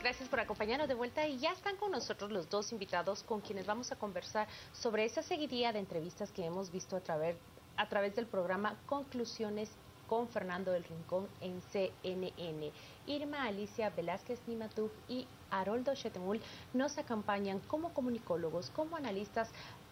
gracias por acompañarnos de vuelta y ya están con nosotros los dos invitados con quienes vamos a conversar sobre esa seguidilla de entrevistas que hemos visto a través del programa Conclusiones con Fernando del Rincón en CNN. Irma Alicia Velázquez Nimatug y Haroldo Chetemul nos acompañan como comunicólogos, como analistas,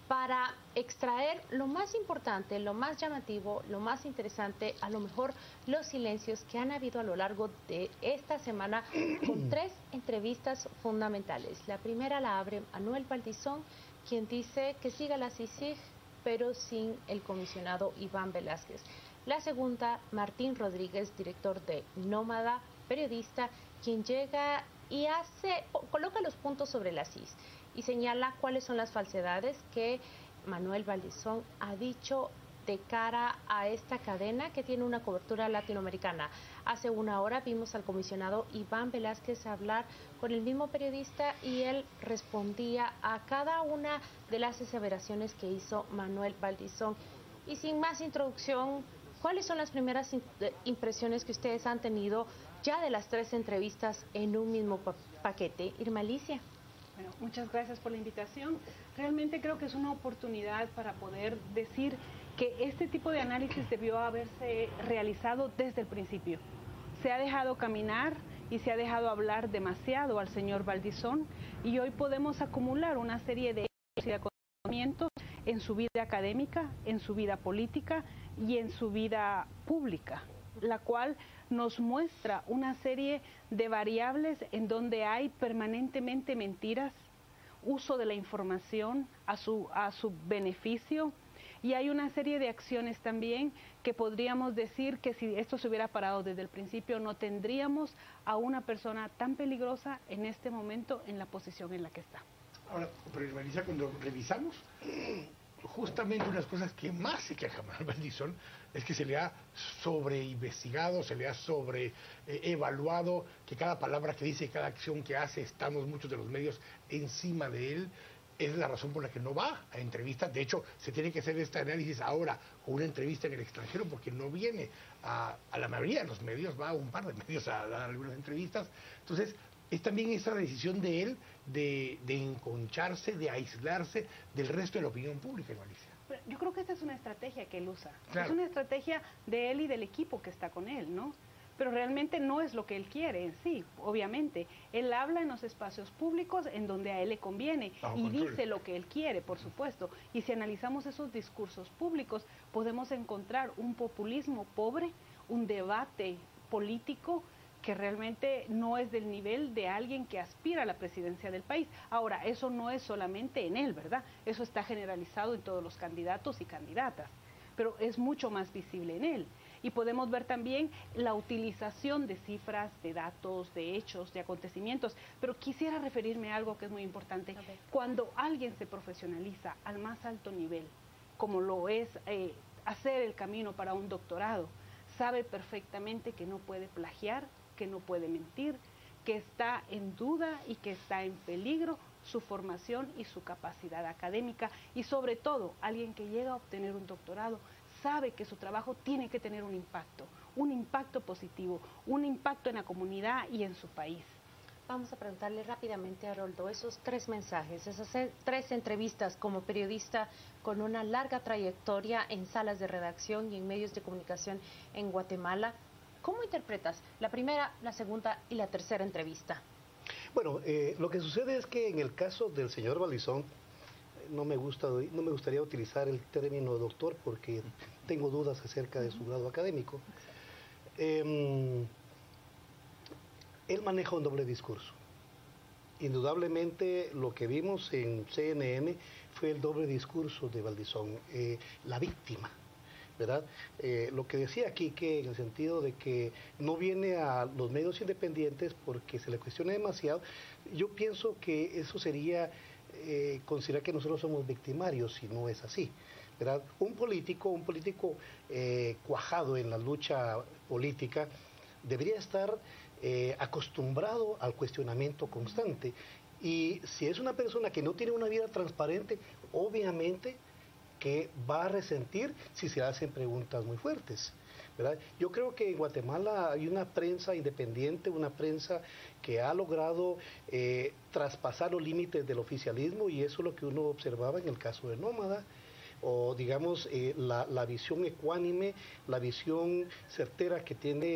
para extraer lo más importante, lo más llamativo, lo más interesante, a lo mejor los silencios que han habido a lo largo de esta semana con tres entrevistas fundamentales. La primera la abre Manuel Valdizón, quien dice que siga la CICIG, pero sin el comisionado Iván Velázquez. La segunda, Martín Rodríguez, director de Nómada, periodista, quien llega y coloca los puntos sobre las is y señala cuáles son las falsedades que Manuel Valdizón ha dicho de cara a esta cadena que tiene una cobertura latinoamericana. Hace una hora vimos al comisionado Iván Velázquez hablar con el mismo periodista y él respondía a cada una de las aseveraciones que hizo Manuel Valdizón. Y sin más introducción, ¿cuáles son las primeras impresiones que ustedes han tenido ya de las tres entrevistas en un mismo paquete? Irma Alicia. Bueno, muchas gracias por la invitación. Realmente creo que es una oportunidad para poder decir que este tipo de análisis debió haberse realizado desde el principio. Se ha dejado caminar y se ha dejado hablar demasiado al señor Valdizón y hoy podemos acumular una serie de acontecimientos en su vida académica, en su vida política y en su vida pública, la cual nos muestra una serie de variables en donde hay permanentemente mentiras, uso de la información a su beneficio, y hay una serie de acciones también que podríamos decir que si esto se hubiera parado desde el principio no tendríamos a una persona tan peligrosa en este momento en la posición en la que está. Ahora, pero Marisa, cuando revisamos, justamente una de las cosas que más se queja Manuel Valdizón es que se le ha sobreinvestigado, se le ha evaluado, que cada palabra que dice, cada acción que hace, estamos muchos de los medios encima de él. Es la razón por la que no va a entrevistas. De hecho, se tiene que hacer este análisis ahora con una entrevista en el extranjero porque no viene a la mayoría de los medios, va a un par de medios a dar algunas entrevistas. Entonces, es también esa decisión de él de enconcharse, de aislarse del resto de la opinión pública, Alicia. Yo creo que esta es una estrategia que él usa. Claro. Es una estrategia de él y del equipo que está con él, ¿no? Pero realmente no es lo que él quiere en sí, obviamente. Él habla en los espacios públicos en donde a él le conviene y dice lo que él quiere, por supuesto. Y si analizamos esos discursos públicos, podemos encontrar un populismo pobre, un debate político que realmente no es del nivel de alguien que aspira a la presidencia del país. Ahora, eso no es solamente en él, ¿verdad? Eso está generalizado en todos los candidatos y candidatas, pero es mucho más visible en él. Y podemos ver también la utilización de cifras, de datos, de hechos, de acontecimientos. Pero quisiera referirme a algo que es muy importante. Cuando alguien se profesionaliza al más alto nivel, como lo es hacer el camino para un doctorado, sabe perfectamente que no puede plagiar, que no puede mentir, que está en duda y que está en peligro su formación y su capacidad académica. Y sobre todo, alguien que llega a obtener un doctorado sabe que su trabajo tiene que tener un impacto positivo, un impacto en la comunidad y en su país. Vamos a preguntarle rápidamente a Haroldo esos tres mensajes, esas tres entrevistas como periodista con una larga trayectoria en salas de redacción y en medios de comunicación en Guatemala. ¿Cómo interpretas la primera, la segunda y la tercera entrevista? Bueno, lo que sucede es que en el caso del señor Valdizón, no me gustaría utilizar el término doctor porque tengo dudas acerca de su grado académico. Él maneja un doble discurso. Indudablemente lo que vimos en CNN fue el doble discurso de Valdizón, la víctima, ¿verdad? Lo que decía Quique en el sentido de que no viene a los medios independientes porque se le cuestiona demasiado, yo pienso que eso sería considerar que nosotros somos victimarios y no es así, ¿verdad? Un político cuajado en la lucha política debería estar acostumbrado al cuestionamiento constante, y si es una persona que no tiene una vida transparente, obviamente que va a resentir si se hacen preguntas muy fuertes, ¿verdad? Yo creo que en Guatemala hay una prensa independiente, una prensa que ha logrado traspasar los límites del oficialismo, y eso es lo que uno observaba en el caso de Nómada, o digamos la visión ecuánime, la visión certera que tiene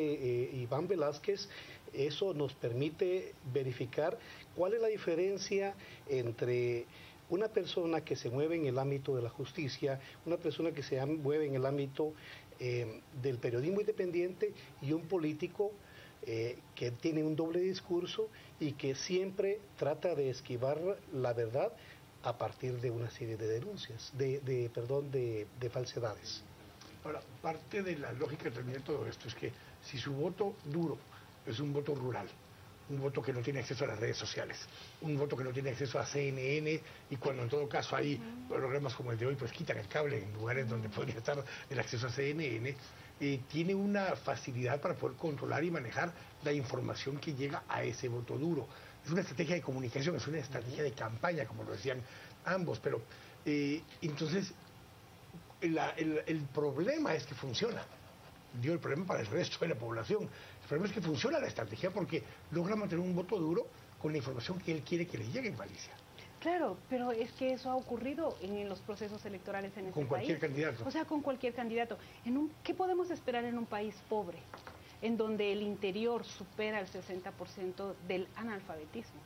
Iván Velázquez. Eso nos permite verificar cuál es la diferencia entre una persona que se mueve en el ámbito de la justicia, una persona que se mueve en el ámbito del periodismo independiente, y un político que tiene un doble discurso y que siempre trata de esquivar la verdad a partir de una serie de denuncias, de falsedades. Ahora, parte de la lógica también de todo esto es que si su voto duro es un voto rural, un voto que no tiene acceso a las redes sociales, un voto que no tiene acceso a CNN, y cuando en todo caso hay programas como el de hoy, pues quitan el cable en lugares donde podría estar el acceso a CNN, tiene una facilidad para poder controlar y manejar la información que llega a ese voto duro. Es una estrategia de comunicación, es una estrategia de campaña, como lo decían ambos, pero entonces el problema es que funciona. Dio el problema para el resto de la población. El problema es que funciona la estrategia porque logra mantener un voto duro con la información que él quiere que le llegue en Galicia. Claro, pero es que eso ha ocurrido en los procesos electorales en este país. Con cualquier candidato. O sea, con cualquier candidato. ¿Qué podemos esperar en un país pobre, en donde el interior supera el 60% del analfabetismo?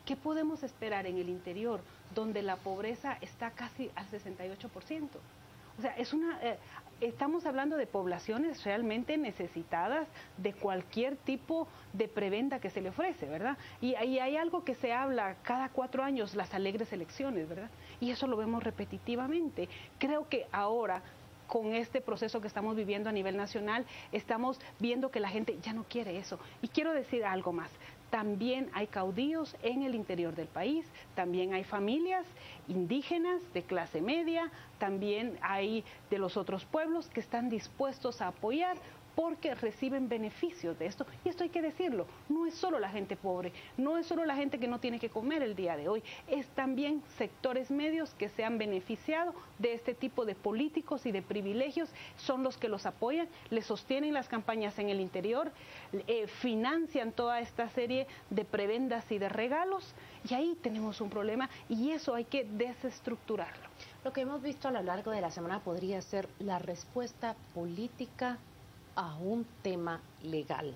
¿Qué podemos esperar en el interior, donde la pobreza está casi al 68%? O sea, estamos hablando de poblaciones realmente necesitadas de cualquier tipo de prebenda que se le ofrece, ¿verdad? Y hay algo que se habla cada 4 años, las alegres elecciones, ¿verdad? Y eso lo vemos repetitivamente. Creo que ahora, con este proceso que estamos viviendo a nivel nacional, estamos viendo que la gente ya no quiere eso. Y quiero decir algo más. También hay caudillos en el interior del país, también hay familias indígenas de clase media, también hay de los otros pueblos que están dispuestos a apoyar porque reciben beneficios de esto. Y esto hay que decirlo, no es solo la gente pobre, no es solo la gente que no tiene que comer el día de hoy, es también sectores medios que se han beneficiado de este tipo de políticos y de privilegios, son los que los apoyan, les sostienen las campañas en el interior, financian toda esta serie de prebendas y de regalos, y ahí tenemos un problema y eso hay que desestructurarlo. Lo que hemos visto a lo largo de la semana podría ser la respuesta política a un tema legal.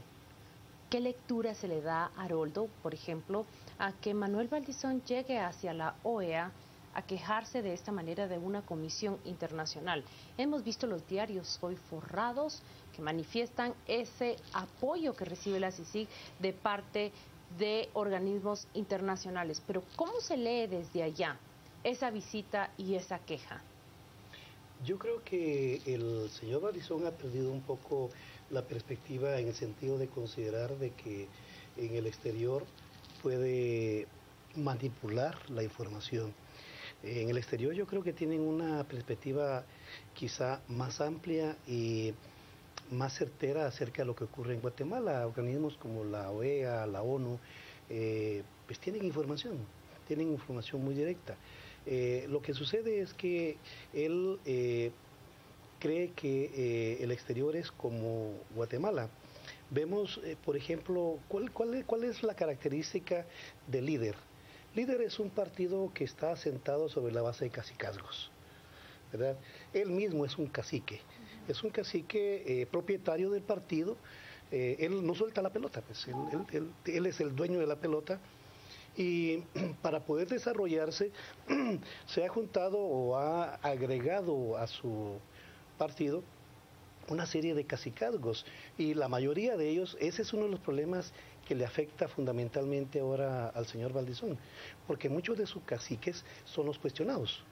¿Qué lectura se le da a Haroldo, por ejemplo, a que Manuel Valdizón llegue hacia la OEA a quejarse de esta manera de una comisión internacional? Hemos visto los diarios hoy forrados que manifiestan ese apoyo que recibe la CICIG de parte de organismos internacionales, pero ¿cómo se lee desde allá esa visita y esa queja? Yo creo que el señor Valdizón ha perdido un poco la perspectiva en el sentido de considerar de que en el exterior puede manipular la información. En el exterior yo creo que tienen una perspectiva quizá más amplia y más certera acerca de lo que ocurre en Guatemala. Organismos como la OEA, la ONU, pues tienen información muy directa. Lo que sucede es que él cree que el exterior es como Guatemala. Vemos, por ejemplo, ¿cuál es la característica del líder? Líder es un partido que está asentado sobre la base de cacicazgos, ¿verdad? Él mismo es un cacique propietario del partido. Él no suelta la pelota, pues él es el dueño de la pelota. Y para poder desarrollarse se ha juntado o ha agregado a su partido una serie de cacicazgos, y la mayoría de ellos, ese es uno de los problemas que le afecta fundamentalmente ahora al señor Valdizón, porque muchos de sus caciques son los cuestionados.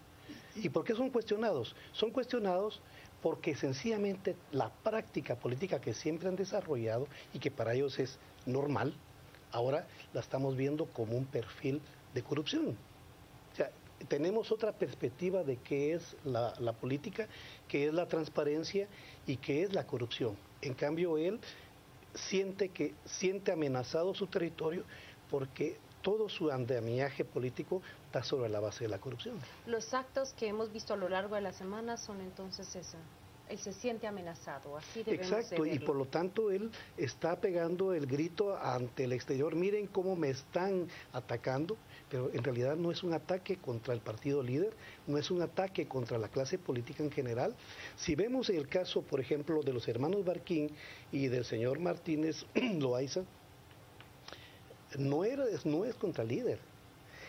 ¿Y por qué son cuestionados? Son cuestionados porque sencillamente la práctica política que siempre han desarrollado y que para ellos es normal, ahora la estamos viendo como un perfil de corrupción. O sea, tenemos otra perspectiva de qué es la política, qué es la transparencia y qué es la corrupción. En cambio, él siente amenazado su territorio porque todo su andamiaje político está sobre la base de la corrupción. Los actos que hemos visto a lo largo de la semana son entonces Él se siente amenazado, así debemos Exacto, de y verlo. por lo tanto él está pegando el grito ante el exterior, miren cómo me están atacando, pero en realidad no es un ataque contra el partido líder, no es un ataque contra la clase política en general. Si vemos el caso, por ejemplo, de los hermanos Barquín y del señor Martínez Loaiza, no es contra el líder,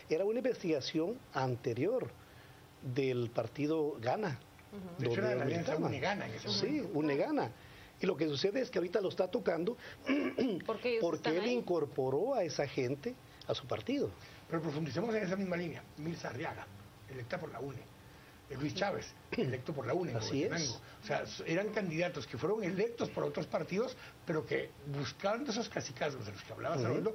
era una investigación anterior del partido Gana. De hecho, era la alianza Unegana en ese momento. Sí, Unegana. Y lo que sucede es que ahorita lo está tocando porque él incorporó a esa gente a su partido. Pero profundicemos en esa misma línea. Mirza Arriaga, electa por la UNE. Luis Chávez, electo por la UNE. Así es. O sea, eran candidatos que fueron electos por otros partidos, pero que buscando esos cacicazgos de los que hablaba Salvador,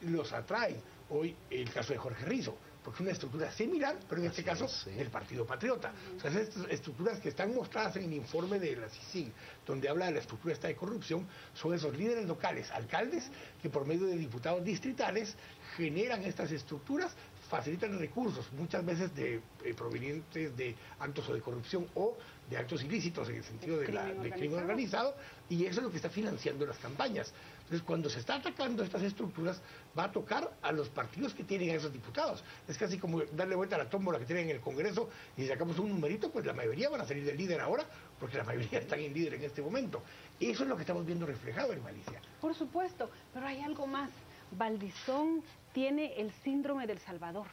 los atraen. Hoy el caso de Jorge Rizzo, porque es una estructura similar, pero en este caso del Partido Patriota. O sea, esas estructuras que están mostradas en el informe de la CICIG, donde habla de la estructura esta de corrupción, son esos líderes locales, alcaldes, que por medio de diputados distritales generan estas estructuras, facilitan recursos, muchas veces provenientes de actos o de corrupción o de actos ilícitos en el sentido de crimen organizado, y eso es lo que está financiando las campañas. Entonces, cuando se está atacando estas estructuras, va a tocar a los partidos que tienen a esos diputados. Es casi como darle vuelta a la tómbola que tienen en el Congreso y si sacamos un numerito, pues la mayoría van a salir del líder ahora, porque la mayoría están en líder en este momento. Eso es lo que estamos viendo reflejado en Malicia. Por supuesto, pero hay algo más. Valdizón tiene el síndrome del Salvador.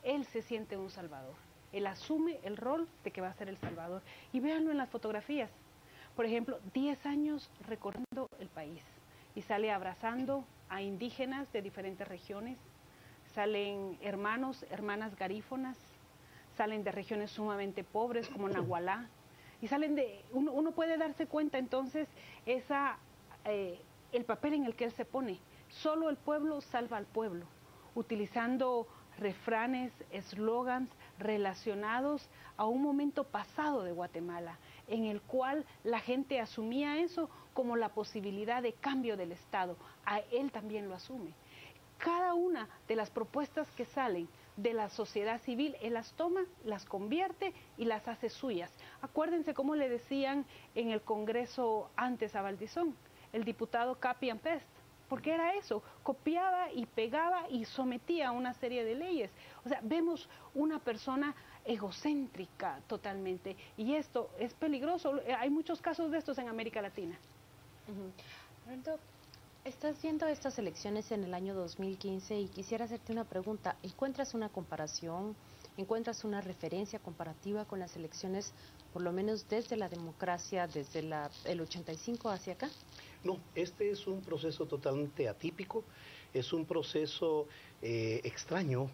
Él se siente un Salvador. Él asume el rol de que va a ser el Salvador. Y véanlo en las fotografías. Por ejemplo, 10 años recorriendo el país. Y sale abrazando a indígenas de diferentes regiones. Salen hermanos, hermanas garífonas. Salen de regiones sumamente pobres como Nahualá. Y salen de... Uno puede darse cuenta entonces el papel en el que él se pone. Solo el pueblo salva al pueblo, utilizando refranes, eslogans relacionados a un momento pasado de Guatemala, en el cual la gente asumía eso como la posibilidad de cambio del Estado. A él también lo asume. Cada una de las propuestas que salen de la sociedad civil, él las toma, las convierte y las hace suyas. Acuérdense cómo le decían en el Congreso antes a Valdizón, el diputado copy and paste. Porque era eso, copiaba y pegaba y sometía a una serie de leyes. O sea, vemos una persona egocéntrica totalmente y esto es peligroso. Hay muchos casos de estos en América Latina. Roberto, estás viendo estas elecciones en el año 2015 y quisiera hacerte una pregunta. ¿Encuentras una comparación, encuentras una referencia comparativa con las elecciones, por lo menos desde la democracia, desde el 85 hacia acá? No, este es un proceso totalmente atípico, es un proceso extraño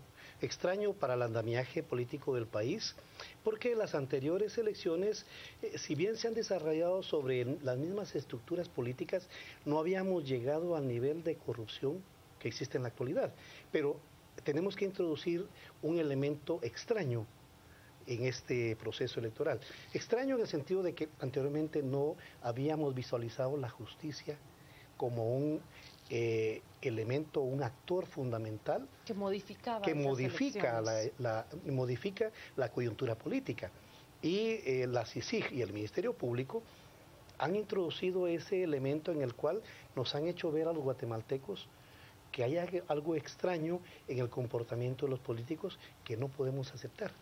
para el andamiaje político del país, porque las anteriores elecciones, si bien se han desarrollado sobre las mismas estructuras políticas, no habíamos llegado al nivel de corrupción que existe en la actualidad. Pero tenemos que introducir un elemento extraño en este proceso electoral. Extraño en el sentido de que anteriormente no habíamos visualizado la justicia como un elemento, un actor fundamental que modifica la coyuntura política. Y la CICIG y el Ministerio Público han introducido ese elemento en el cual nos han hecho ver a los guatemaltecos que hay algo extraño en el comportamiento de los políticos que no podemos aceptar.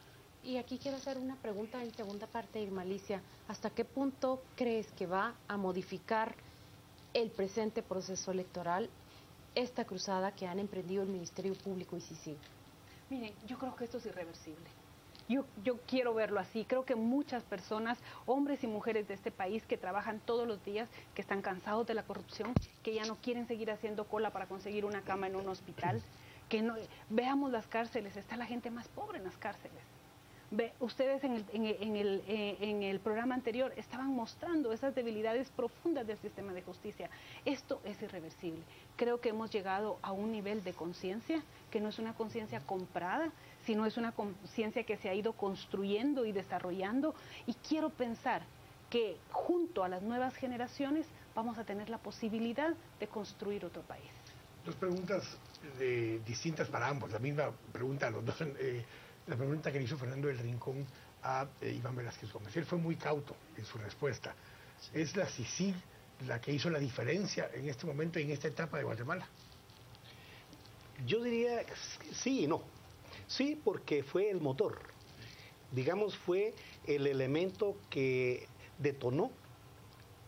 Y aquí quiero hacer una pregunta en segunda parte, Irmalicia. ¿Hasta qué punto crees que va a modificar el presente proceso electoral esta cruzada que han emprendido el Ministerio Público y CICIG? Miren, yo creo que esto es irreversible. Yo quiero verlo así. Creo que muchas personas, hombres y mujeres de este país que trabajan todos los días, que están cansados de la corrupción, que ya no quieren seguir haciendo cola para conseguir una cama en un hospital, que no, veamos las cárceles, está la gente más pobre en las cárceles. Ustedes en el programa anterior estaban mostrando esas debilidades profundas del sistema de justicia. Esto es irreversible. Creo que hemos llegado a un nivel de conciencia que no es una conciencia comprada, sino es una conciencia que se ha ido construyendo y desarrollando, y quiero pensar que junto a las nuevas generaciones vamos a tener la posibilidad de construir otro país. Dos preguntas distintas para ambos, la misma pregunta a los dos. La pregunta que le hizo Fernando del Rincón a Iván Velázquez Gómez. Él fue muy cauto en su respuesta. Sí. Es la CICIG la que hizo la diferencia en este momento y en esta etapa de Guatemala. Yo diría sí y no. Sí, porque fue el motor. Digamos, fue el elemento que detonó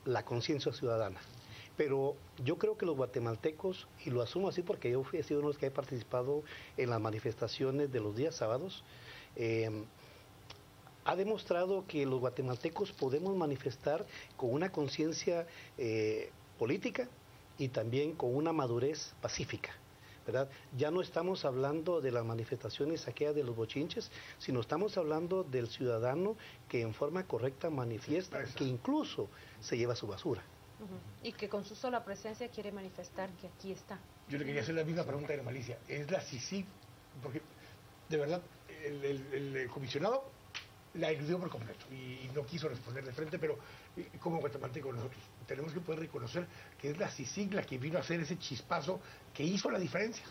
la conciencia ciudadana. Pero yo creo que los guatemaltecos, y lo asumo así porque yo he sido uno de los que he participado en las manifestaciones de los días sábados, ha demostrado que los guatemaltecos podemos manifestar con una conciencia política y también con una madurez pacífica, ¿verdad? Ya no estamos hablando de las manifestaciones aquellas de los bochinches, sino estamos hablando del ciudadano que en forma correcta manifiesta, que incluso se lleva su basura. Y que con su sola presencia quiere manifestar que aquí está. Yo le quería hacer la misma pregunta de Malicia. ¿Es la CICIG? Porque, de verdad, el comisionado la eludió por completo y no quiso responder de frente, pero como guatemaltecos nosotros tenemos que poder reconocer que es la CICIG la que vino a hacer ese chispazo que hizo la diferencia.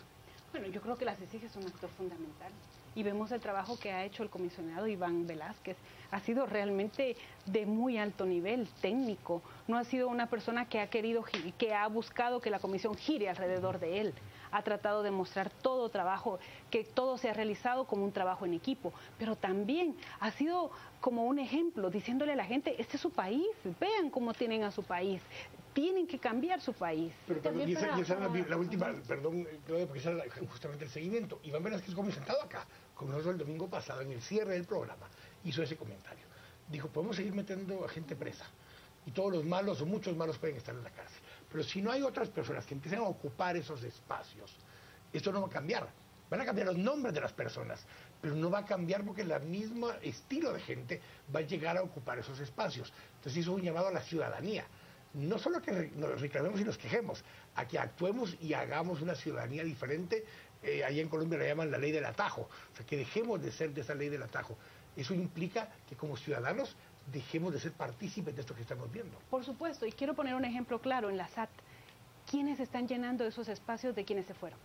Bueno, yo creo que la CICIG es un actor fundamental y vemos el trabajo que ha hecho el comisionado Iván Velázquez. Ha sido realmente de muy alto nivel técnico. No ha sido una persona que ha buscado que la comisión gire alrededor de él. Ha tratado de mostrar todo trabajo, que todo se ha realizado como un trabajo en equipo, pero también ha sido como un ejemplo, diciéndole a la gente, este es su país, vean cómo tienen a su país, tienen que cambiar su país. Pero perdón, y esa era la última, perdón, Claudia, porque esa era justamente el seguimiento. Iván Velázquez Gómez, sentado acá, con nosotros el domingo pasado, en el cierre del programa, hizo ese comentario. Dijo, podemos seguir metiendo a gente presa, y todos los malos, o muchos malos, pueden estar en la cárcel. Pero si no hay otras personas que empiecen a ocupar esos espacios, esto no va a cambiar. Van a cambiar los nombres de las personas, pero no va a cambiar porque el mismo estilo de gente va a llegar a ocupar esos espacios. Entonces hizo un llamado a la ciudadanía. No solo que nos reclamemos y nos quejemos, a que actuemos y hagamos una ciudadanía diferente. Allá en Colombia la llaman la ley del atajo. O sea, que dejemos de ser de esa ley del atajo. Eso implica que como ciudadanos dejemos de ser partícipes de esto que estamos viendo. Por supuesto, y quiero poner un ejemplo claro en la SAT. ¿Quiénes están llenando esos espacios de quienes se fueron?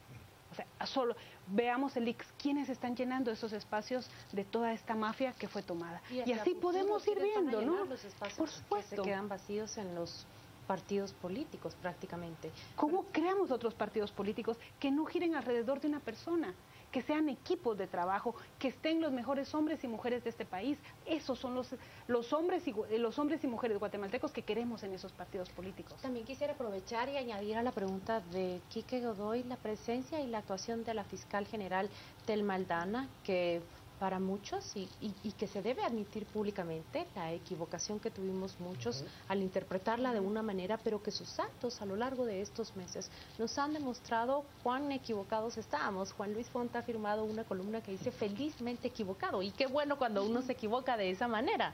O sea, solo veamos el IX, ¿quiénes están llenando esos espacios de toda esta mafia que fue tomada? Y así podemos ir viendo, ¿no? Los espacios por supuesto. Que se quedan vacíos en los partidos políticos prácticamente. ¿Cómo creamos otros partidos políticos que no giren alrededor de una persona? Que sean equipos de trabajo, que estén los mejores hombres y mujeres de este país. Esos son los hombres y mujeres guatemaltecos que queremos en esos partidos políticos. También quisiera aprovechar y añadir a la pregunta de Quique Godoy la presencia y la actuación de la fiscal general Thelma Aldana, que para muchos y que se debe admitir públicamente la equivocación que tuvimos muchos al interpretarla de una manera, pero que sus actos a lo largo de estos meses nos han demostrado cuán equivocados estábamos. Juan Luis Font ha firmado una columna que dice felizmente equivocado, y qué bueno cuando uno se equivoca de esa manera.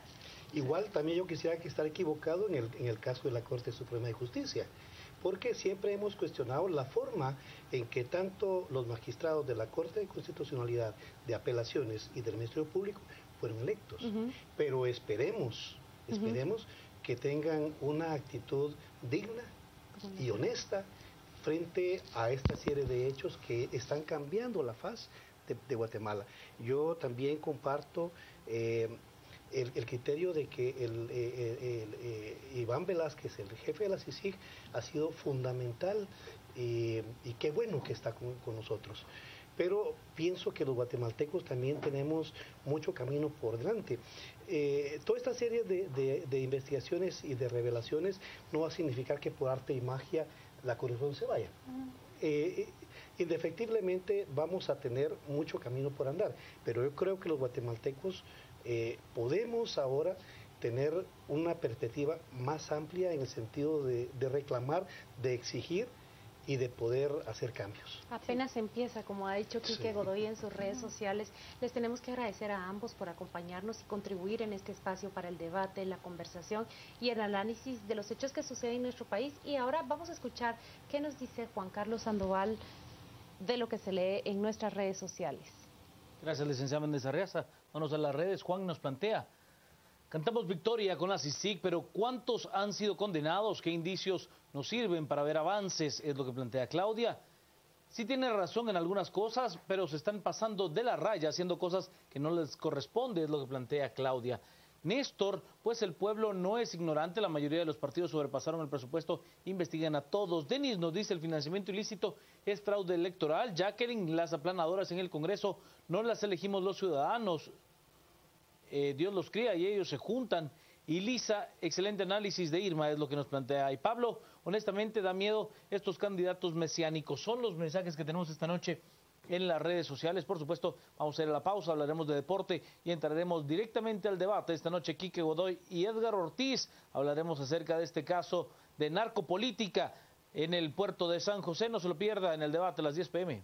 Igual también yo quisiera que estar equivocado en el caso de la Corte Suprema de Justicia, porque siempre hemos cuestionado la forma en que tanto los magistrados de la Corte de Constitucionalidad, de Apelaciones y del Ministerio Público fueron electos. Pero esperemos que tengan una actitud digna y honesta frente a esta serie de hechos que están cambiando la faz de Guatemala. Yo también comparto el criterio de que Iván Velázquez, el jefe de la CICIG, ha sido fundamental y qué bueno que está con nosotros. Pero pienso que los guatemaltecos también tenemos mucho camino por delante. Toda esta serie de investigaciones y de revelaciones no va a significar que por arte y magia la corrupción se vaya. Indefectiblemente vamos a tener mucho camino por andar, pero yo creo que los guatemaltecos podemos ahora tener una perspectiva más amplia en el sentido de reclamar, de exigir y de poder hacer cambios. Apenas empieza, como ha dicho Quique Godoy en sus redes sociales. Les tenemos que agradecer a ambos por acompañarnos y contribuir en este espacio para el debate, la conversación y el análisis de los hechos que suceden en nuestro país. Y ahora vamos a escuchar qué nos dice Juan Carlos Sandoval de lo que se lee en nuestras redes sociales. Gracias, licenciada Méndez Arriaza. Vámonos a las redes. Juan nos plantea: cantamos victoria con la CICIG, pero ¿cuántos han sido condenados? ¿Qué indicios nos sirven para ver avances? Es lo que plantea Claudia. sí tiene razón en algunas cosas, pero se están pasando de la raya, haciendo cosas que no les corresponde, es lo que plantea Claudia. Néstor, pues el pueblo no es ignorante, la mayoría de los partidos sobrepasaron el presupuesto, investigan a todos. Denis nos dice, el financiamiento ilícito es fraude electoral. Jacqueline, las aplanadoras en el Congreso no las elegimos los ciudadanos, Dios los cría y ellos se juntan. Y Lisa, excelente análisis de Irma, es lo que nos plantea. Y Pablo, honestamente da miedo estos candidatos mesiánicos. Son los mensajes que tenemos esta noche en las redes sociales. Por supuesto, vamos a ir a la pausa, hablaremos de deporte y entraremos directamente al debate. Esta noche Quique Godoy y Edgar Ortiz hablaremos acerca de este caso de narcopolítica en el puerto de San José. No se lo pierda en el debate a las 10 p.m.